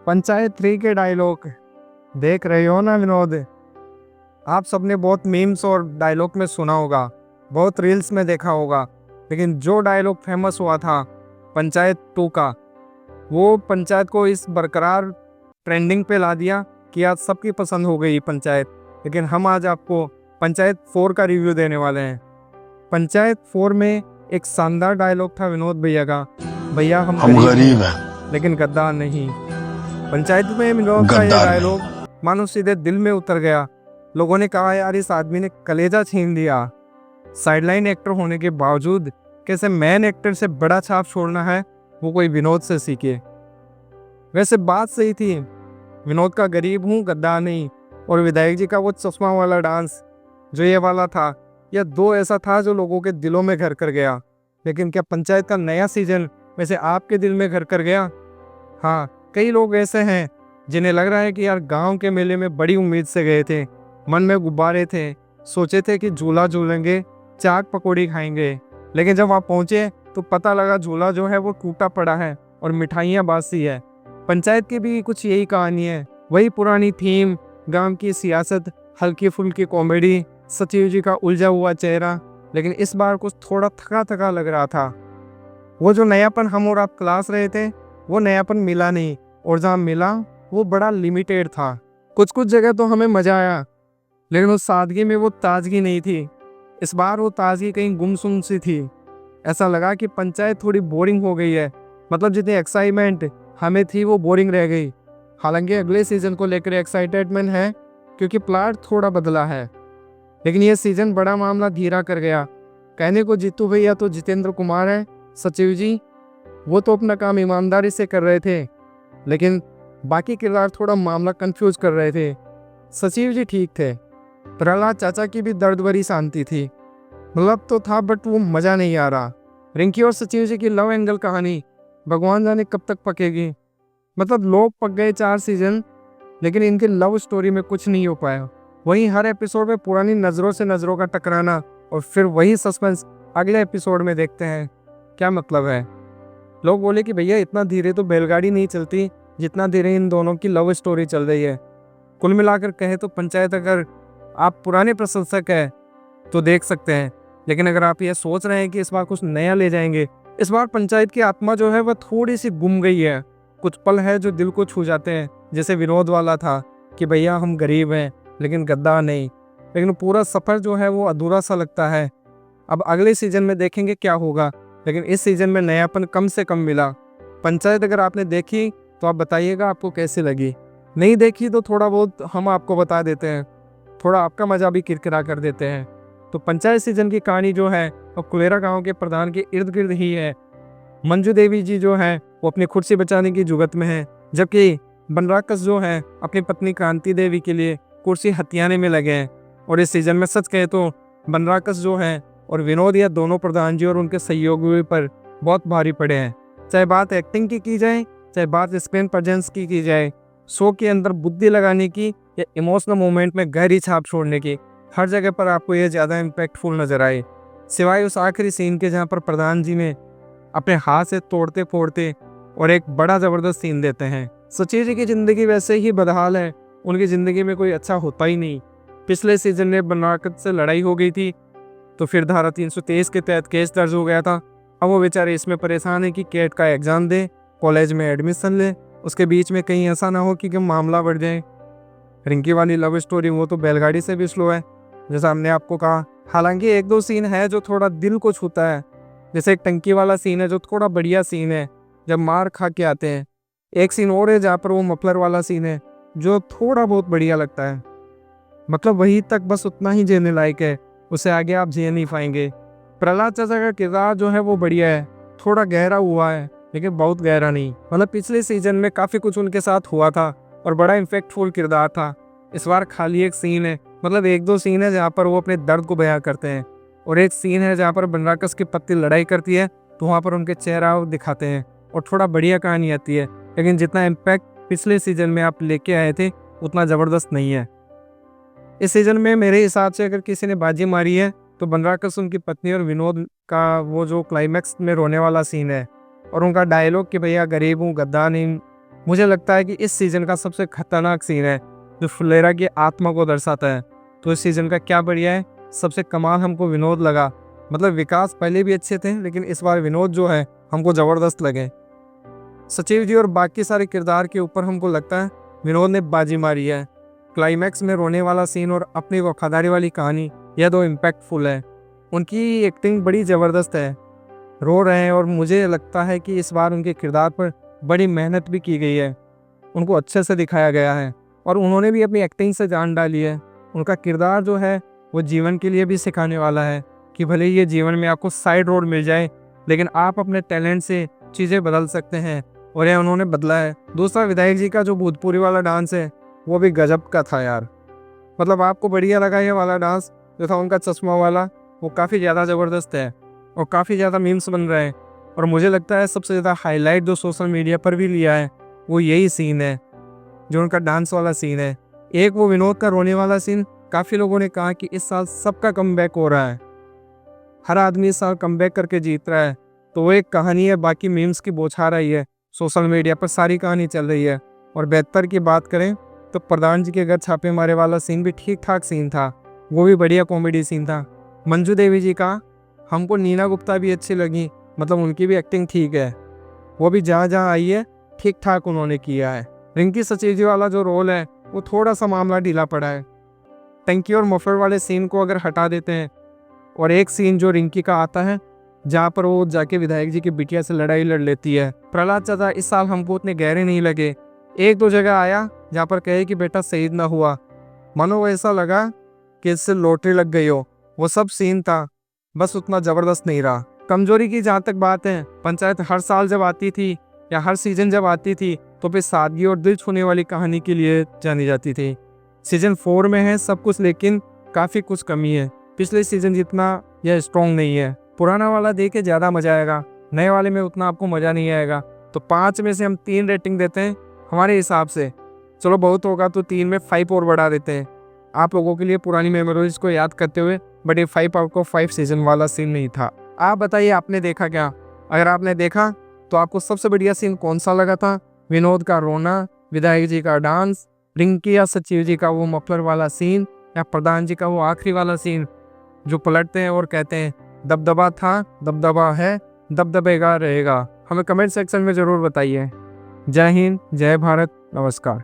पंचायत 3 के डायलॉग देख रहे हो ना विनोद। आप सबने बहुत मीम्स और डायलॉग में सुना होगा, बहुत रील्स में देखा होगा, लेकिन जो डायलॉग फेमस हुआ था पंचायत 2 का, वो पंचायत को इस बरकरार ट्रेंडिंग पे ला दिया कि आज सबकी पसंद हो गई पंचायत। लेकिन हम आज आपको पंचायत 4 का रिव्यू देने वाले हैं। पंचायत 4 में एक शानदार डायलॉग था विनोद भैया का, भैया हम गरीब हैं लेकिन गद्दार नहीं। पंचायत में विनोद का यह डायलॉग मानो सीधे दिल में उतर गया। लोगों ने कहा यार इस आदमी ने कलेजा छीन लिया। साइडलाइन एक्टर होने के बावजूद कैसे मेन एक्टर से बड़ा छाप छोड़ना है, वो कोई विनोद से सीखे। वैसे बात सही थी, विनोद का गरीब हूँ गद्दार नहीं, और विधायक जी का वो चश्मा वाला डांस जो ये वाला था, यह दो ऐसा था जो लोगों के दिलों में घर कर गया। लेकिन क्या पंचायत का नया सीजन वैसे आपके दिल में घर कर गया? हाँ, कई लोग ऐसे हैं जिन्हें लग रहा है कि यार गांव के मेले में बड़ी उम्मीद से गए थे, मन में गुब्बारे थे, सोचे थे कि झूला झूलेंगे, चाट पकौड़ी खाएंगे, लेकिन जब वहाँ पहुंचे तो पता लगा झूला जो है वो टूटा पड़ा है और मिठाइयाँ बासी है। पंचायत की भी कुछ यही कहानी है, वही पुरानी थीम, गांव की सियासत, हल्की फुल्की कॉमेडी, सचिव जी का उलझा हुआ चेहरा, लेकिन इस बार कुछ थोड़ा थका थका लग रहा था। वो जो नयापन हम और आप तलाश रहे थे वो नयापन मिला नहीं, और जहाँ मिला वो बड़ा लिमिटेड था। कुछ कुछ जगह तो हमें मजा आया, लेकिन उस सादगी में वो ताजगी नहीं थी। इस बार वो ताजगी कहीं गुमसुम सी थी। ऐसा लगा कि पंचायत थोड़ी बोरिंग हो गई है, मतलब जितनी एक्साइटमेंट हमें थी वो बोरिंग रह गई। हालांकि अगले सीजन को लेकर एक्साइटमेंट है क्योंकि प्लाट थोड़ा बदला है, लेकिन ये सीजन बड़ा मामला धीरा कर गया। कहने को जीतू भैया तो जितेंद्र कुमार है, सचिव जी वो तो अपना काम ईमानदारी से कर रहे थे, लेकिन बाकी किरदार थोड़ा मामला कंफ्यूज कर रहे थे। सचिव जी ठीक थे, प्रहलाद चाचा की भी दर्द भरी शांति थी, मतलब तो था बट वो मज़ा नहीं आ रहा। रिंकी और सचिव जी की लव एंगल कहानी भगवान जाने कब तक पकेगी। मतलब लोग पक गए 4 सीजन, लेकिन इनकी लव स्टोरी में कुछ नहीं हो पाया। वहीं हर एपिसोड में पुरानी नज़रों से नज़रों का टकराना, और फिर वही सस्पेंस अगले एपिसोड में देखते हैं। क्या मतलब है? लोग बोले कि भैया इतना धीरे तो बैलगाड़ी नहीं चलती जितना धीरे इन दोनों की लव स्टोरी चल रही है। कुल मिलाकर कहे तो पंचायत अगर आप पुराने प्रशंसक हैं तो देख सकते हैं, लेकिन अगर आप ये सोच रहे हैं कि इस बार कुछ नया ले जाएंगे, इस बार पंचायत की आत्मा जो है वह थोड़ी सी गुम गई है। कुछ पल है जो दिल को छू जाते हैं, जैसे विनोद वाला था कि भैया हम गरीब हैं लेकिन गद्दार नहीं, लेकिन पूरा सफ़र जो है वो अधूरा सा लगता है। अब अगले सीजन में देखेंगे क्या होगा, लेकिन इस सीजन में नयापन कम से कम मिला। पंचायत अगर आपने देखी तो आप बताइएगा आपको कैसी लगी, नहीं देखी तो थोड़ा बहुत हम आपको बता देते हैं, थोड़ा आपका मजा भी किरकिरा कर देते हैं। तो पंचायत सीजन की कहानी जो है वो कुलेरा गांव के प्रधान के इर्द गिर्द ही है। मंजू देवी जी जो है वो अपनी कुर्सी बचाने की जुगत में है, जबकि बनराकस जो है अपनी पत्नी कांति देवी के लिए कुर्सी हथियाने में लगे हैं। और इस सीजन में सच कहे तो बनराकस जो है और विनोद या दोनों प्रधान जी और उनके सहयोगियों पर बहुत भारी पड़े हैं। चाहे बात एक्टिंग की जाए, चाहे बात स्क्रीन प्रेजेंस की जाए, शो के अंदर बुद्धि लगाने की या इमोशनल मोमेंट में गहरी छाप छोड़ने की, हर जगह पर आपको ये ज़्यादा इम्पैक्टफुल नजर आए, सिवाय उस आखिरी सीन के जहाँ पर प्रधान जी ने अपने हाथ से तोड़ते फोड़ते और एक बड़ा ज़बरदस्त सीन देते हैं। सचिव जी की ज़िंदगी वैसे ही बदहाल है, उनकी ज़िंदगी में कोई अच्छा होता ही नहीं। पिछले सीजन में बनराकस से लड़ाई हो गई थी, तो फिर धारा 323 के तहत केस दर्ज हो गया था। अब वो बेचारे इसमें परेशान है कि कैट का एग्ज़ाम दे, कॉलेज में एडमिशन ले, उसके बीच में कहीं ऐसा ना हो कि मामला बढ़ जाए। रिंकी वाली लव स्टोरी वो तो बैलगाड़ी से भी स्लो है, जैसा हमने आपको कहा। हालांकि एक दो सीन है जो थोड़ा दिल को छूता है, जैसे एक टंकी वाला सीन है जो थोड़ा बढ़िया सीन है जब मार खा के आते हैं। एक सीन और है जहाँ पर वो मफलर वाला सीन है जो थोड़ा बहुत बढ़िया लगता है, मतलब वही तक बस उतना ही जीने लायक है, उसे आगे आप जी नहीं पाएंगे। प्रहलाद चाचा का किरदार जो है वो बढ़िया है, थोड़ा गहरा हुआ है लेकिन बहुत गहरा नहीं। मतलब पिछले सीजन में काफ़ी कुछ उनके साथ हुआ था और बड़ा इम्पैक्टफुल किरदार था। इस बार खाली एक सीन है, मतलब एक दो सीन है जहाँ पर वो अपने दर्द को बयां करते हैं, और एक सीन है जहाँ पर बनराकस की पत्नी लड़ाई करती है तो वहाँ पर उनके चेहरा दिखाते हैं और थोड़ा बढ़िया कहानी आती है। लेकिन जितना इम्पैक्ट पिछले सीजन में आप लेके आए थे उतना ज़बरदस्त नहीं है। इस सीजन में मेरे हिसाब से अगर किसी ने बाजी मारी है तो बनराकस, उनकी पत्नी और विनोद का वो जो क्लाइमैक्स में रोने वाला सीन है और उनका डायलॉग कि भैया गरीब हूँ गद्दार नहीं, मुझे लगता है कि इस सीज़न का सबसे खतरनाक सीन है जो फुलेरा की आत्मा को दर्शाता है। तो इस सीज़न का क्या बढ़िया है, सबसे कमाल हमको विनोद लगा। मतलब विकास पहले भी अच्छे थे, लेकिन इस बार विनोद जो है हमको ज़बरदस्त लगे। सचिव जी और बाकी सारे किरदार के ऊपर हमको लगता है विनोद ने बाजी मारी है। क्लाइमैक्स में रोने वाला सीन और अपनी वफादारी वाली कहानी, यह दो इम्पैक्टफुल है। उनकी एक्टिंग बड़ी ज़बरदस्त है। रो रहे हैं और मुझे लगता है कि इस बार उनके किरदार पर बड़ी मेहनत भी की गई है। उनको अच्छे से दिखाया गया है और उन्होंने भी अपनी एक्टिंग से जान डाली है। उनका किरदार जो है वो जीवन के लिए भी सिखाने वाला है कि भले ही ये जीवन में आपको साइड रोड मिल जाए, लेकिन आप अपने टैलेंट से चीज़ें बदल सकते हैं, और यह उन्होंने बदला है। दूसरा, विधायक जी का जो भोजपुरी वाला डांस है वो भी गजब का था यार। मतलब आपको बढ़िया लगा ये वाला डांस जो था उनका चश्मा वाला, वो काफ़ी ज़्यादा ज़बरदस्त है और काफ़ी ज़्यादा मीम्स बन रहे हैं। और मुझे लगता है सबसे ज़्यादा हाईलाइट जो सोशल मीडिया पर भी लिया है वो यही सीन है, जो उनका डांस वाला सीन है। एक वो विनोद का रोने वाला सीन, काफ़ी लोगों ने कहा कि इस साल सबका कमबैक हो रहा है, हर आदमी इस साल कमबैक करके जीत रहा है। तो वो एक कहानी है, बाकी मीम्स की बौछार आई है, सोशल मीडिया पर सारी कहानी चल रही है। और बेहतर की बात करें तो प्रधान जी के घर छापे मारे वाला सीन भी ठीक ठाक सीन था, वो भी बढ़िया कॉमेडी सीन था। मंजू देवी जी का, हमको नीना गुप्ता भी अच्छी लगी, मतलब उनकी भी एक्टिंग ठीक है, वो भी जहाँ जहाँ आई है ठीक ठाक उन्होंने किया है। रिंकी सचेती वाला जो रोल है वो थोड़ा सा मामला ढीला पड़ा है। टंकी और मफलर वाले सीन को अगर हटा देते हैं, और एक सीन जो रिंकी का आता है जहाँ पर वो जाके विधायक जी की बिटिया से लड़ाई लड़ लेती है। प्रहलाद चाचा इस साल हमको उतने गहरे नहीं लगे। एक दो जगह आया जहाँ पर कहे कि बेटा शहीद ना हुआ, मानो ऐसा लगा कि इससे लॉटरी लग गई हो, वो सब सीन था, बस उतना ज़बरदस्त नहीं रहा। कमजोरी की जहाँ तक बात है, पंचायत हर साल जब आती थी या हर सीजन जब आती थी तो फिर सादगी और दिल छूने वाली कहानी के लिए जानी जाती थी। सीजन 4 में है सब कुछ, लेकिन काफ़ी कुछ कमी है। पिछले सीजन जितना यह स्ट्रॉन्ग नहीं है। पुराना वाला देख के ज़्यादा मज़ा आएगा, नए वाले में उतना आपको मज़ा नहीं आएगा। तो 5 में से हम 3 रेटिंग देते हैं हमारे हिसाब से। चलो बहुत होगा तो 3 में 5 और बढ़ा देते हैं आप लोगों के लिए पुरानी मेमोरीज को याद करते हुए। बट ये 5 आपको 5 सीजन वाला सीन नहीं था। आप बताइए आपने देखा क्या? अगर आपने देखा तो आपको सबसे बढ़िया सीन कौन सा लगा था? विनोद का रोना, विधायक जी का डांस, रिंकी या सचिव जी का वो मफलर वाला सीन, या प्रधान जी का वो आखिरी वाला सीन जो पलटते हैं और कहते हैं दबदबा था, दबदबा है, दबदबेगा रहेगा? हमें कमेंट सेक्शन में ज़रूर बताइए। जय हिंद, जय भारत, नमस्कार।